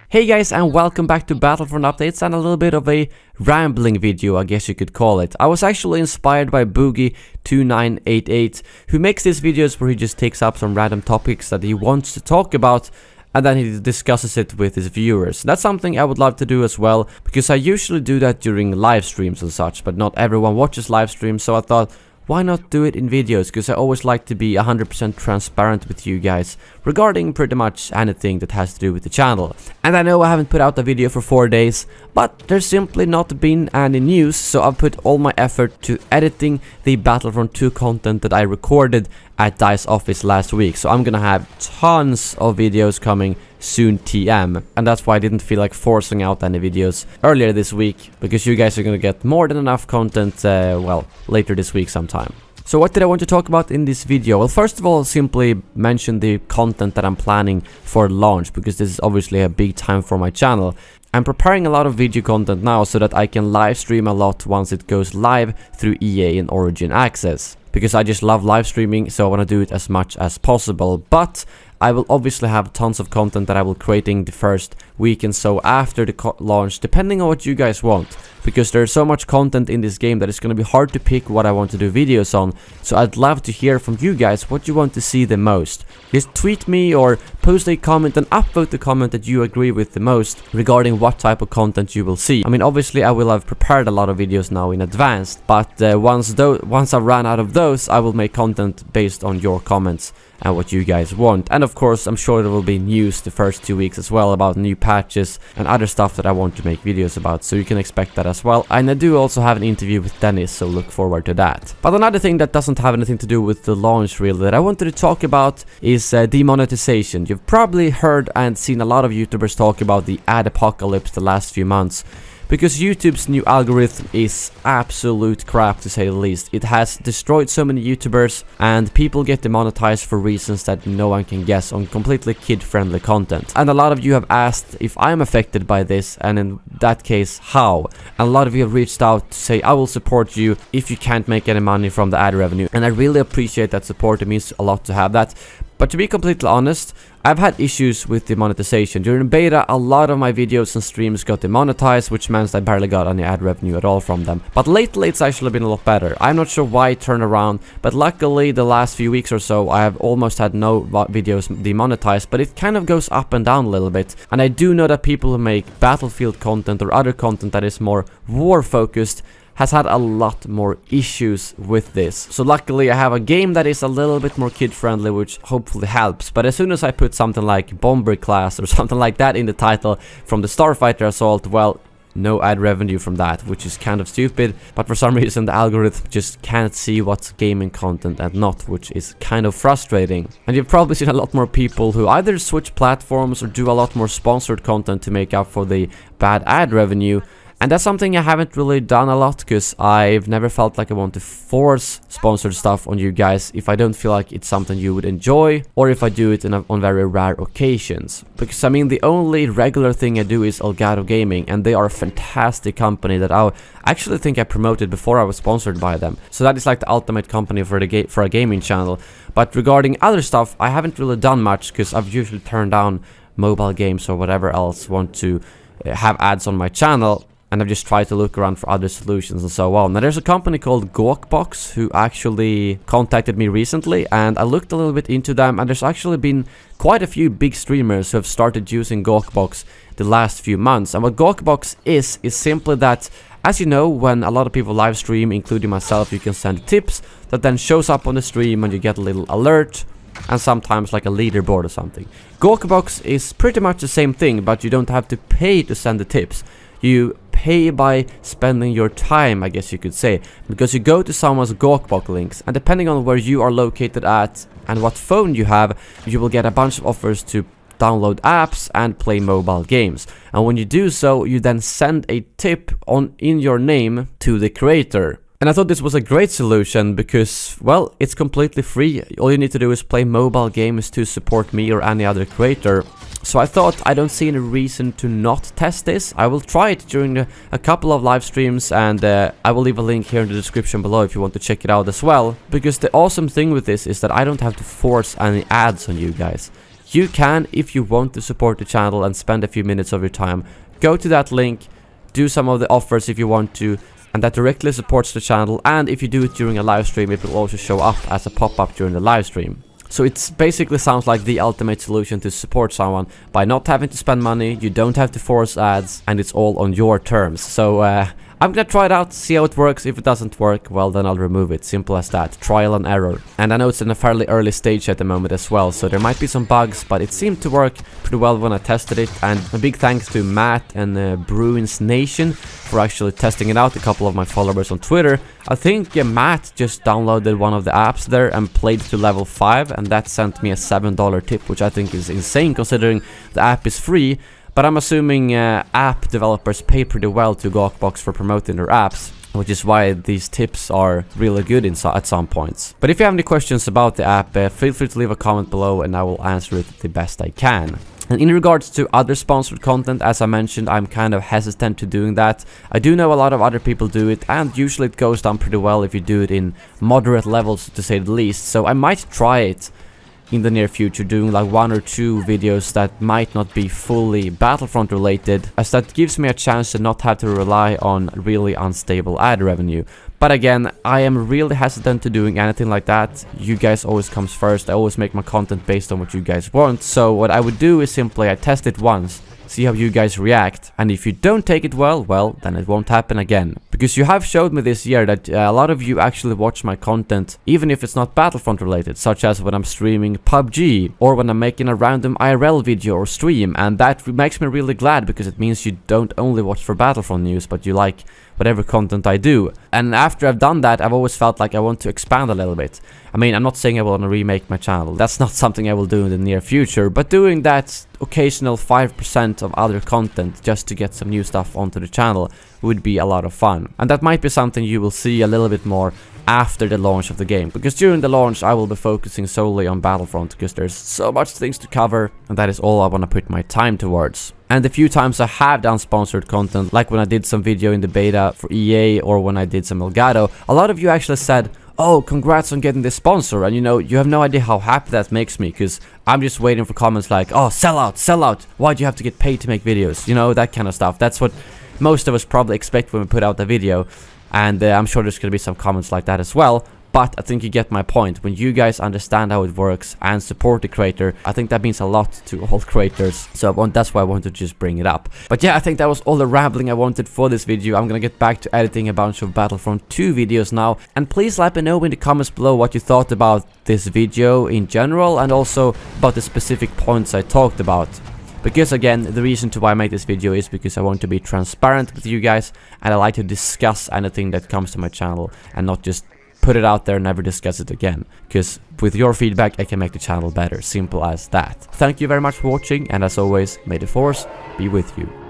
Hey guys, and welcome back to Battlefront Updates and a little bit of a rambling video, I guess you could call it. I was actually inspired by Boogie2988, who makes these videos where he just takes up some random topics that he wants to talk about and then he discusses it with his viewers. That's something I would love to do as well, because I usually do that during live streams and such, but not everyone watches live streams, so I thought, why not do it in videos? Because I always like to be 100% transparent with you guys regarding pretty much anything that has to do with the channel. And I know I haven't put out a video for 4 days, but there's simply not been any news, so I've put all my effort to editing the Battlefront 2 content that I recorded at DICE office last week. So I'm gonna have tons of videos coming soon TM, and that's why I didn't feel like forcing out any videos earlier this week, because you guys are gonna get more than enough content, well, later this week sometime. So what did I want to talk about in this video? Well, first of all, simply mention the content that I'm planning for launch, because this is obviously a big time for my channel. I'm preparing a lot of video content now so that I can live stream a lot once it goes live through EA and Origin Access, because I just love live streaming, so I want to do it as much as possible. But I will obviously have tons of content that I will creating the first week and so after the launch, depending on what you guys want, because there's so much content in this game that it's going to be hard to pick what I want to do videos on. So I'd love to hear from you guys what you want to see the most. Just tweet me or post a comment and upvote the comment that you agree with the most regarding what type of content you will see. I mean, obviously I will have prepared a lot of videos now in advance, but once I've run out of those, I will make content based on your comments and what you guys want. And of course, I'm sure there will be news the first 2 weeks as well about new patches and other stuff that I want to make videos about, so you can expect that as well. And I do also have an interview with Dennis, so look forward to that. But another thing that doesn't have anything to do with the launch really that I wanted to talk about is demonetization. You've probably heard and seen a lot of YouTubers talk about the ad apocalypse the last few months, because YouTube's new algorithm is absolute crap, to say the least. It has destroyed so many YouTubers, and people get demonetized for reasons that no one can guess on completely kid-friendly content. And a lot of you have asked if I'm affected by this, and in that case, how? And a lot of you have reached out to say, I will support you if you can't make any money from the ad revenue. And I really appreciate that support. It means a lot to have that. But to be completely honest, I've had issues with demonetization. During beta, a lot of my videos and streams got demonetized, which means I barely got any ad revenue at all from them. But lately, it's actually been a lot better. I'm not sure why it turned around, but luckily, the last few weeks or so, I have almost had no videos demonetized, but it kind of goes up and down a little bit. And I do know that people who make Battlefield content or other content that is more war-focused has had a lot more issues with this. So luckily I have a game that is a little bit more kid-friendly, which hopefully helps. But as soon as I put something like Bomber Class or something like that in the title from the Starfighter Assault, well, no ad revenue from that, which is kind of stupid. But for some reason the algorithm just can't see what's gaming content and not, which is kind of frustrating. And you've probably seen a lot more people who either switch platforms or do a lot more sponsored content to make up for the bad ad revenue. And that's something I haven't really done a lot, because I've never felt like I want to force sponsored stuff on you guys if I don't feel like it's something you would enjoy, or if I do it on very rare occasions. Because I mean, the only regular thing I do is Elgato Gaming, and they are a fantastic company that I actually think I promoted before I was sponsored by them. So that is like the ultimate company for a gaming channel. But regarding other stuff, I haven't really done much, because I've usually turned down mobile games or whatever else want to have ads on my channel. And I've just tried to look around for other solutions and so on. Now there's a company called Gawkbox who actually contacted me recently, and I looked a little bit into them, and there's actually been quite a few big streamers who have started using Gawkbox the last few months. And what Gawkbox is simply that, as you know, when a lot of people live stream, including myself, you can send tips that then shows up on the stream and you get a little alert, and sometimes like a leaderboard or something. Gawkbox is pretty much the same thing, but you don't have to pay to send the tips. You pay by spending your time, I guess you could say, because you go to someone's Gawkbox links, and depending on where you are located at and what phone you have, you will get a bunch of offers to download apps and play mobile games. And when you do so, you then send a tip in your name to the creator. And I thought this was a great solution because, well, it's completely free. All you need to do is play mobile games to support me or any other creator. So I thought, I don't see any reason to not test this. I will try it during a couple of live streams, and I will leave a link here in the description below if you want to check it out as well. Because the awesome thing with this is that I don't have to force any ads on you guys. you can, if you want to support the channel and spend a few minutes of your time, go to that link, do some of the offers if you want to, and that directly supports the channel. And if you do it during a live stream, it will also show up as a pop-up during the live stream. So it basically sounds like the ultimate solution to support someone by not having to spend money, you don't have to force ads, and it's all on your terms. So I'm gonna try it out, see how it works. If it doesn't work, well then I'll remove it. Simple as that. Trial and error. And I know it's in a fairly early stage at the moment as well, so there might be some bugs, but it seemed to work pretty well when I tested it. And a big thanks to Matt and Bruins Nation for actually testing it out. A couple of my followers on Twitter. I think Matt just downloaded one of the apps there and played to level 5, and that sent me a $7 tip, which I think is insane considering the app is free. But I'm assuming app developers pay pretty well to Gawkbox for promoting their apps, which is why these tips are really good at some points. But if you have any questions about the app, feel free to leave a comment below and I will answer it the best I can. And in regards to other sponsored content, as I mentioned, I'm kind of hesitant to doing that. I do know a lot of other people do it, and usually it goes down pretty well if you do it in moderate levels, to say the least. So I might try it in the near future, doing like 1 or 2 videos that might not be fully Battlefront related, as that gives me a chance to not have to rely on really unstable ad revenue. But again, I am really hesitant to doing anything like that. You guys always comes first. I always make my content based on what you guys want. So what I would do is simply I test it once, see how you guys react, and if you don't take it well, then it won't happen again. Because you have showed me this year that a lot of you actually watch my content even if it's not Battlefront related, such as when I'm streaming PUBG or when I'm making a random IRL video or stream, and that makes me really glad because it means you don't only watch for Battlefront news, but you like whatever content I do. And after I've done that, I've always felt like I want to expand a little bit. I mean, I'm not saying I want to remake my channel. That's not something I will do in the near future, but doing that occasional 5% of other content just to get some new stuff onto the channel would be a lot of fun. And that might be something you will see a little bit more after the launch of the game, because during the launch I will be focusing solely on Battlefront because there's so much things to cover, and that is all I want to put my time towards. And the few times I have done sponsored content, like when I did some video in the beta for EA or when I did some Elgato, a lot of you actually said, oh, congrats on getting this sponsor, and you know, you have no idea how happy that makes me, because I'm just waiting for comments like, oh, sell out, why'd you have to get paid to make videos, you know, that kind of stuff. That's what most of us probably expect when we put out a video, and I'm sure there's gonna be some comments like that as well. But I think you get my point. When you guys understand how it works and support the creator, I think that means a lot to all creators. So that's why I wanted to just bring it up. But yeah, I think that was all the rambling I wanted for this video. I'm gonna get back to editing a bunch of Battlefront 2 videos now. And please let me know in the comments below what you thought about this video in general, and also about the specific points I talked about. Because again, the reason to why I make this video is because I want to be transparent with you guys, and I like to discuss anything that comes to my channel and not just put it out there and never discuss it again, because with your feedback I can make the channel better. Simple as that. Thank you very much for watching, and as always, may the force be with you.